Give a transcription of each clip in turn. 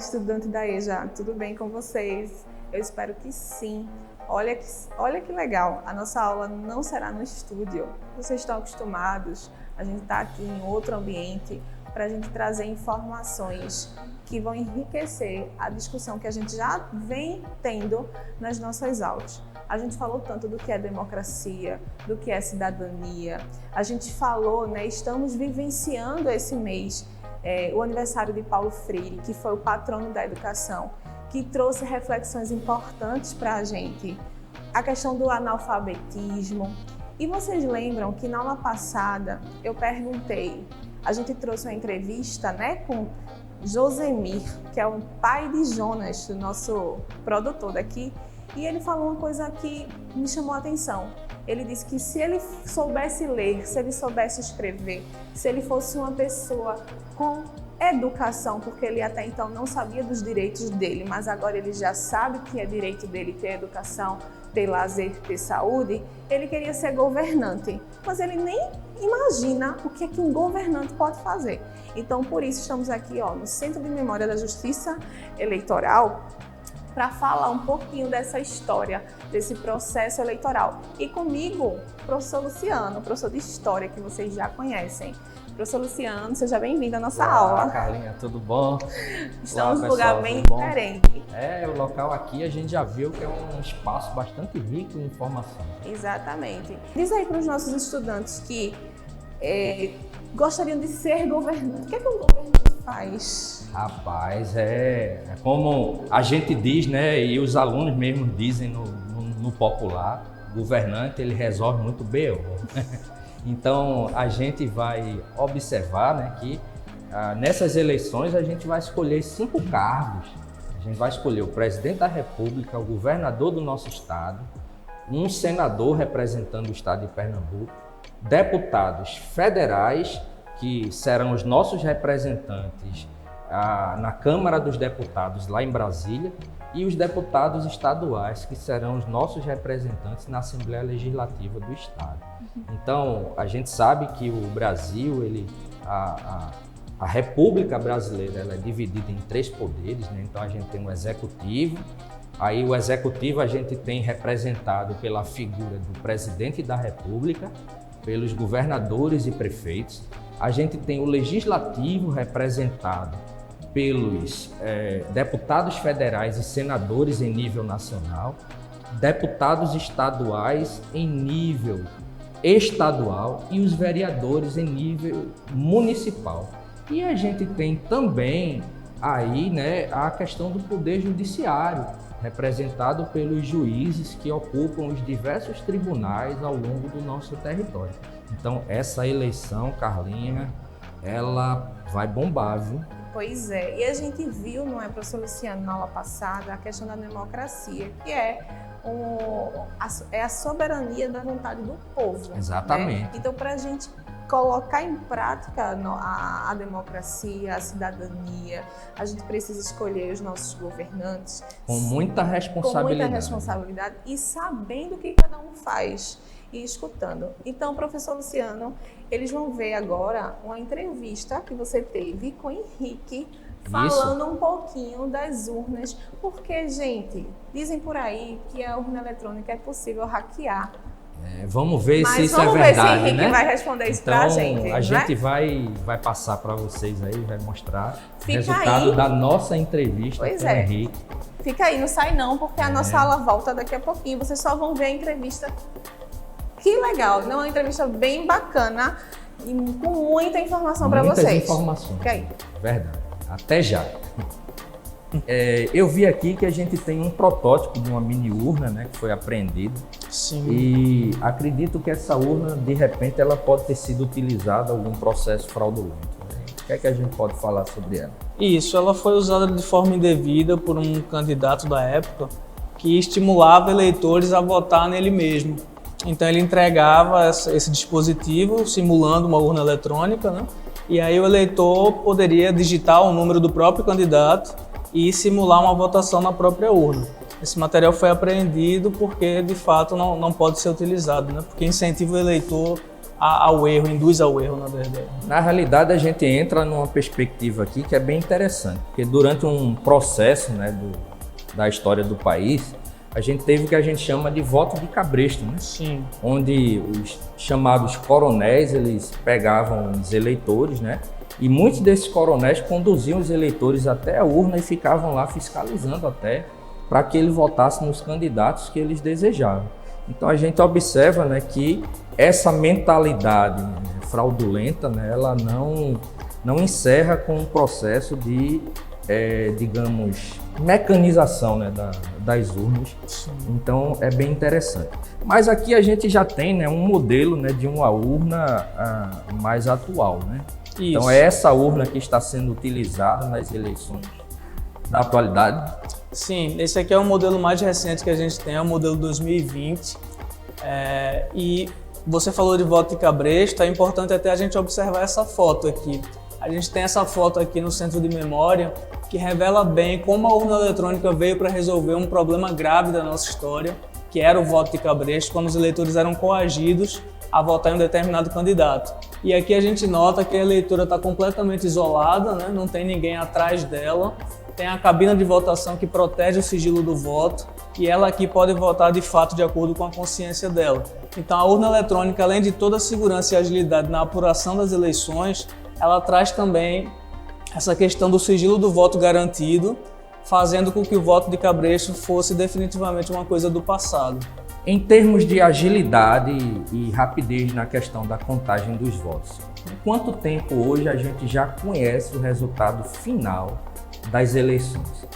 estudante da EJA, tudo bem com vocês? Eu espero que sim. Olha que legal, a nossa aula não será no estúdio. Vocês estão acostumados, a gente está aqui em outro ambiente para a gente trazer informações que vão enriquecer a discussão que a gente já vem tendo nas nossas aulas. A gente falou tanto do que é democracia, do que é cidadania. A gente falou, né, estamos vivenciando esse mês o aniversário de Paulo Freire, que foi o patrono da educação, que trouxe reflexões importantes para a gente. A questão do analfabetismo. E vocês lembram que na aula passada eu perguntei, a gente trouxe uma entrevista, né, com Josemir, que é o pai de Jonas, o nosso produtor daqui, e ele falou uma coisa que me chamou a atenção. Ele disse que se ele soubesse ler, se ele soubesse escrever, se ele fosse uma pessoa com educação, porque ele até então não sabia dos direitos dele, mas agora ele já sabe que é direito dele ter educação, ter lazer, ter saúde, ele queria ser governante, mas ele nem imagina o que é que um governante pode fazer. Então, por isso, estamos aqui no Centro de Memória da Justiça Eleitoral, para falar um pouquinho dessa história, desse processo eleitoral. E comigo, professor Luciano, professor de História, que vocês já conhecem. Professor Luciano, seja bem-vindo à nossa aula. Olá, Carlinha, tudo bom? Estamos num lugar bem diferente. O local aqui a gente já viu que é um espaço bastante rico em informação. Exatamente. Diz aí para os nossos estudantes que gostariam de ser governante. O que é que um governante faz? Rapaz, é como a gente diz, né, e os alunos mesmo dizem no popular, governante ele resolve muito BO. Então a gente vai observar, né, que nessas eleições a gente vai escolher 5 cargos. A gente vai escolher o presidente da República, o governador do nosso estado, um senador representando o estado de Pernambuco, deputados federais, que serão os nossos representantes na Câmara dos Deputados lá em Brasília, e os deputados estaduais, que serão os nossos representantes na Assembleia Legislativa do Estado. Então, a gente sabe que o Brasil, a República Brasileira, ela é dividida em 3 poderes, né? Então a gente tem o Executivo, aí o Executivo a gente tem representado pela figura do Presidente da República, pelos governadores e prefeitos. A gente tem o Legislativo representado pelos deputados federais e senadores em nível nacional, deputados estaduais em nível estadual e os vereadores em nível municipal. E a gente tem também aí, né, a questão do Poder Judiciário, representado pelos juízes que ocupam os diversos tribunais ao longo do nosso território. Então, essa eleição, Carlinha, ela vai bombar, viu? Pois é, e a gente viu, não é, professor Luciano, na aula passada, a questão da democracia, que é a soberania da vontade do povo. Exatamente. Né? Então, para a gente colocar em prática a democracia, a cidadania, a gente precisa escolher os nossos governantes com muita responsabilidade. Com muita responsabilidade e sabendo o que cada um faz e escutando. Então, professor Luciano, eles vão ver agora uma entrevista que você teve com o Henrique, falando um pouquinho das urnas, porque, gente, dizem por aí que a urna eletrônica é possível hackear. Vamos ver se isso é verdade, né? Vamos ver se o Henrique vai responder isso pra gente. Então, a gente vai passar para vocês aí, vai mostrar o Fica resultado aí da nossa entrevista com o Henrique. Fica aí, não sai não, porque a nossa aula volta daqui a pouquinho. Vocês só vão ver a entrevista. Que legal, não é uma entrevista bem bacana e com muita informação para vocês. Muitas informações. Fica aí. Verdade. Até já. Eu vi aqui que a gente tem um protótipo de uma mini urna, né, que foi apreendido. Sim. E acredito que essa urna, de repente, ela pode ter sido utilizada em algum processo fraudulento. O que é que a gente pode falar sobre ela? Isso, ela foi usada de forma indevida por um candidato da época que estimulava eleitores a votar nele mesmo. Então ele entregava esse dispositivo simulando uma urna eletrônica, né? E aí o eleitor poderia digitar o número do próprio candidato e simular uma votação na própria urna. Esse material foi apreendido porque, de fato, não pode ser utilizado, né? Porque incentiva o eleitor ao erro, induz ao erro, na verdade. Na realidade, a gente entra numa perspectiva aqui que é bem interessante, porque durante um processo, né, da história do país, a gente teve o que a gente chama de voto de cabresto, né? Sim. Onde os chamados coronéis, eles pegavam os eleitores, né? E muitos desses coronéis conduziam os eleitores até a urna e ficavam lá fiscalizando até para que ele votasse nos candidatos que eles desejavam. Então a gente observa, né, que essa mentalidade fraudulenta, né, ela não encerra com um processo de, digamos, mecanização, né, das urnas. Sim. Então é bem interessante. Mas aqui a gente já tem, né, um modelo, né, de uma urna mais atual, né? Isso. Então é essa urna que está sendo utilizada nas eleições da atualidade. Sim, esse aqui é o modelo mais recente que a gente tem, é o modelo 2020. E você falou de voto de cabresto, é importante até a gente observar essa foto aqui. A gente tem essa foto aqui no centro de memória que revela bem como a urna eletrônica veio para resolver um problema grave da nossa história, que era o voto de cabresto, quando os eleitores eram coagidos a votar em um determinado candidato. E aqui a gente nota que a eleitora está completamente isolada, né? Não tem ninguém atrás dela, tem a cabina de votação que protege o sigilo do voto e ela aqui pode votar de fato de acordo com a consciência dela. Então a urna eletrônica, além de toda a segurança e agilidade na apuração das eleições, ela traz também essa questão do sigilo do voto garantido, fazendo com que o voto de cabresto fosse definitivamente uma coisa do passado. Em termos de agilidade e rapidez na questão da contagem dos votos, em quanto tempo hoje a gente já conhece o resultado final das eleições?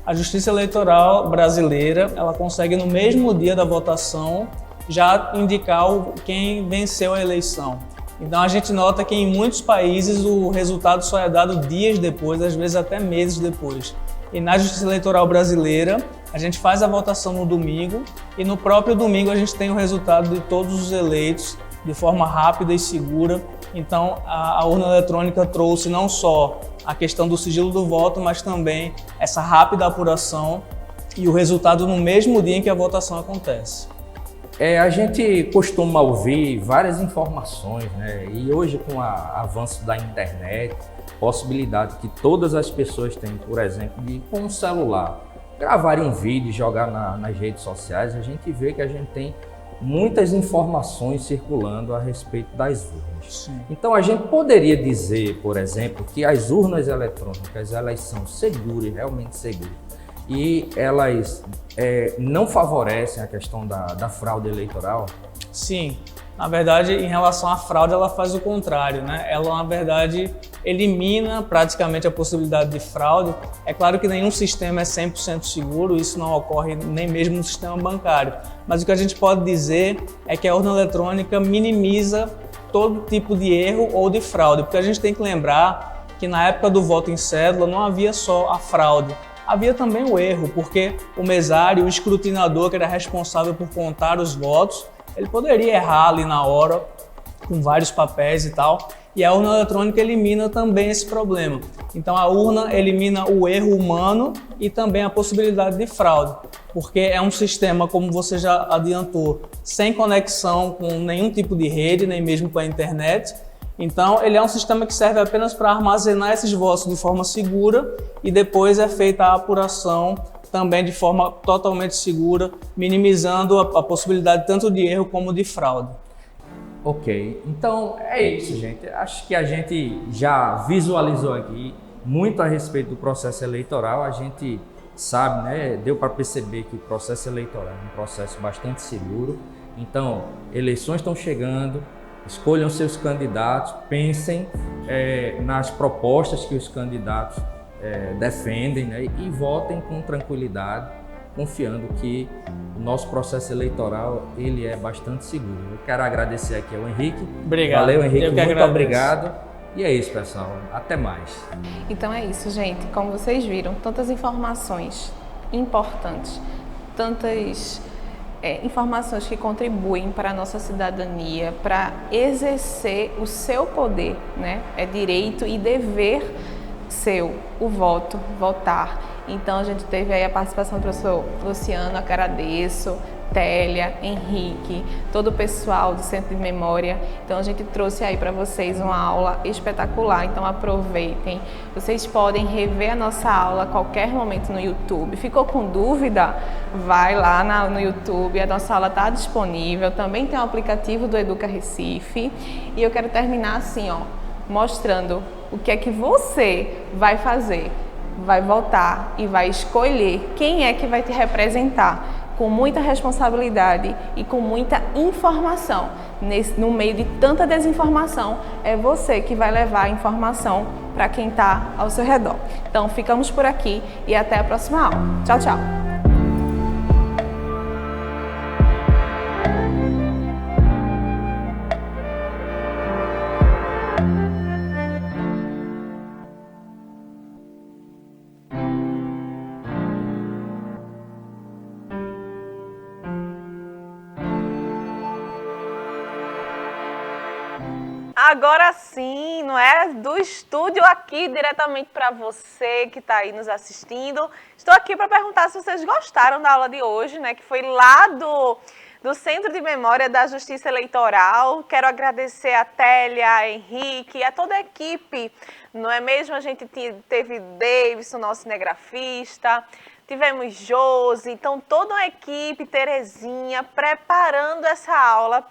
A Justiça Eleitoral brasileira, ela consegue no mesmo dia da votação já indicar quem venceu a eleição. Então a gente nota que em muitos países o resultado só é dado dias depois, às vezes até meses depois. E na Justiça Eleitoral brasileira, a gente faz a votação no domingo e no próprio domingo a gente tem o resultado de todos os eleitos de forma rápida e segura. Então a urna eletrônica trouxe não só a questão do sigilo do voto, mas também essa rápida apuração e o resultado no mesmo dia em que a votação acontece. A gente costuma ouvir várias informações, né? E hoje com o avanço da internet, possibilidade que todas as pessoas têm, por exemplo, de com um celular gravarem um vídeo e jogar nas redes sociais, a gente vê que a gente tem muitas informações circulando a respeito das urnas. Sim. Então a gente poderia dizer, por exemplo, que as urnas eletrônicas elas são seguras, realmente seguras, e elas não favorecem a questão da fraude eleitoral? Sim, na verdade, em relação à fraude, ela faz o contrário, né? Ela, na verdade, elimina praticamente a possibilidade de fraude. É claro que nenhum sistema é 100% seguro, isso não ocorre nem mesmo no sistema bancário. Mas o que a gente pode dizer é que a urna eletrônica minimiza todo tipo de erro ou de fraude, porque a gente tem que lembrar que na época do voto em cédula não havia só a fraude, havia também o erro, porque o mesário, o escrutinador que era responsável por contar os votos, ele poderia errar ali na hora, com vários papéis e tal, e a urna eletrônica elimina também esse problema. Então a urna elimina o erro humano e também a possibilidade de fraude, porque é um sistema, como você já adiantou, sem conexão com nenhum tipo de rede, nem mesmo com a internet. Então ele é um sistema que serve apenas para armazenar esses votos de forma segura e depois é feita a apuração também de forma totalmente segura, minimizando a possibilidade tanto de erro como de fraude. Ok, então é isso, gente. Acho que a gente já visualizou aqui muito a respeito do processo eleitoral. A gente sabe, né? Deu para perceber que o processo eleitoral é um processo bastante seguro. Então, eleições estão chegando, escolham seus candidatos, pensem nas propostas que os candidatos defendem, né? E votem com tranquilidade, confiando que o nosso processo eleitoral ele é bastante seguro. Eu quero agradecer aqui ao Henrique. Obrigado. Valeu, Henrique. Eu que muito agradeço. obrigado. E é isso, pessoal. Até mais. Então é isso, gente. Como vocês viram, tantas informações importantes, tantas informações que contribuem para a nossa cidadania, para exercer o seu poder, né? É direito e dever seu, o voto, votar. Então a gente teve aí a participação do professor Luciano, agradeço, Télia, Henrique, todo o pessoal do Centro de Memória. Então a gente trouxe aí para vocês uma aula espetacular, então aproveitem. Vocês podem rever a nossa aula a qualquer momento no YouTube. Ficou com dúvida? Vai lá no YouTube, a nossa aula está disponível. Também tem o aplicativo do Educa Recife. E eu quero terminar assim, ó, mostrando o que é que você vai fazer. Vai votar e vai escolher quem é que vai te representar com muita responsabilidade e com muita informação. No meio de tanta desinformação, é você que vai levar a informação para quem está ao seu redor. Então, ficamos por aqui e até a próxima aula. Tchau, tchau! Agora sim, não é? Do estúdio aqui, diretamente para você que está aí nos assistindo. Estou aqui para perguntar se vocês gostaram da aula de hoje, né? Que foi lá do Centro de Memória da Justiça Eleitoral. Quero agradecer a Télia, a Henrique, a toda a equipe, não é mesmo? A gente teve Davidson, nosso cinegrafista, tivemos Josi, então toda a equipe, Terezinha, preparando essa aula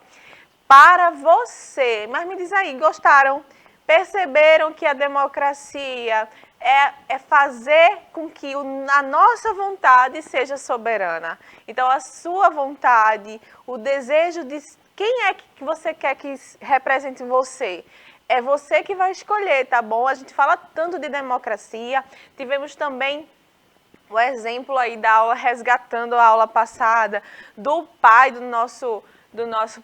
para você. Mas me diz aí, gostaram? Perceberam que a democracia é fazer com que a nossa vontade seja soberana? Então, a sua vontade, o desejo de quem é que você quer que represente você? É você que vai escolher, tá bom? A gente fala tanto de democracia. Tivemos também o exemplo aí da aula, resgatando a aula passada, do pai do nosso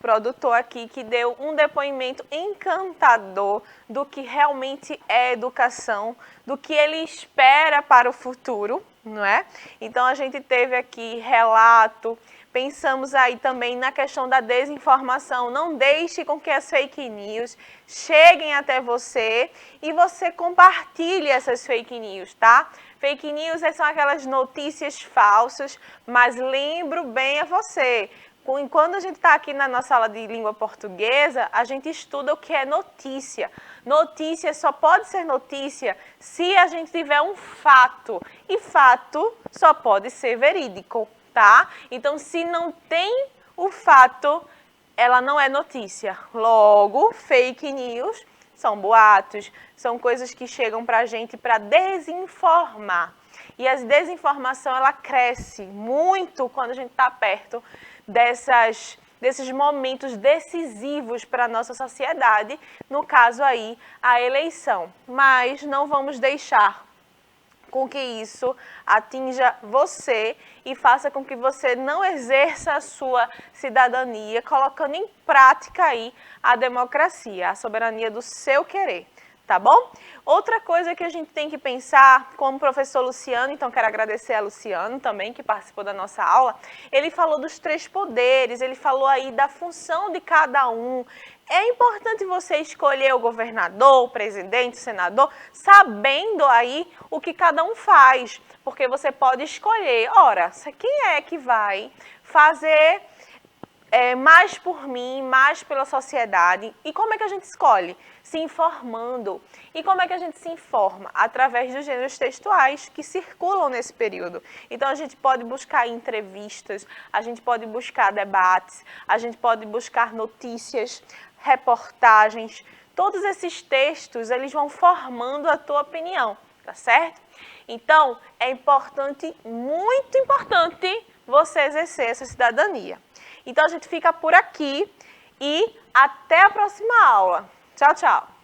produtor aqui, que deu um depoimento encantador do que realmente é educação, do que ele espera para o futuro, não é? Então a gente teve aqui relato, pensamos aí também na questão da desinformação. Não deixe com que as fake news cheguem até você e você compartilhe essas fake news, tá? Fake news são aquelas notícias falsas, mas lembro bem a você, quando a gente está aqui na nossa aula de língua portuguesa, a gente estuda o que é notícia. Notícia só pode ser notícia se a gente tiver um fato. E fato só pode ser verídico, tá? Então, se não tem o fato, ela não é notícia. Logo, fake news são boatos, são coisas que chegam para a gente para desinformar. E a desinformação, ela cresce muito quando a gente está perto desses momentos decisivos para a nossa sociedade, no caso aí, a eleição. Mas não vamos deixar com que isso atinja você e faça com que você não exerça a sua cidadania, colocando em prática aí a democracia, a soberania do seu querer. Tá bom? Outra coisa que a gente tem que pensar, como o professor Luciano, então quero agradecer a Luciano também, que participou da nossa aula, ele falou dos 3 poderes, ele falou aí da função de cada um. É importante você escolher o governador, o presidente, o senador, sabendo aí o que cada um faz, porque você pode escolher, ora, quem é que vai fazer mais por mim, mais pela sociedade. E como é que a gente escolhe? Se informando. E como é que a gente se informa? Através dos gêneros textuais que circulam nesse período. Então, a gente pode buscar entrevistas, a gente pode buscar debates, a gente pode buscar notícias, reportagens. Todos esses textos, eles vão formando a tua opinião, tá certo? Então, é importante, muito importante, você exercer essa cidadania. Então, a gente fica por aqui e até a próxima aula. Tchau, tchau!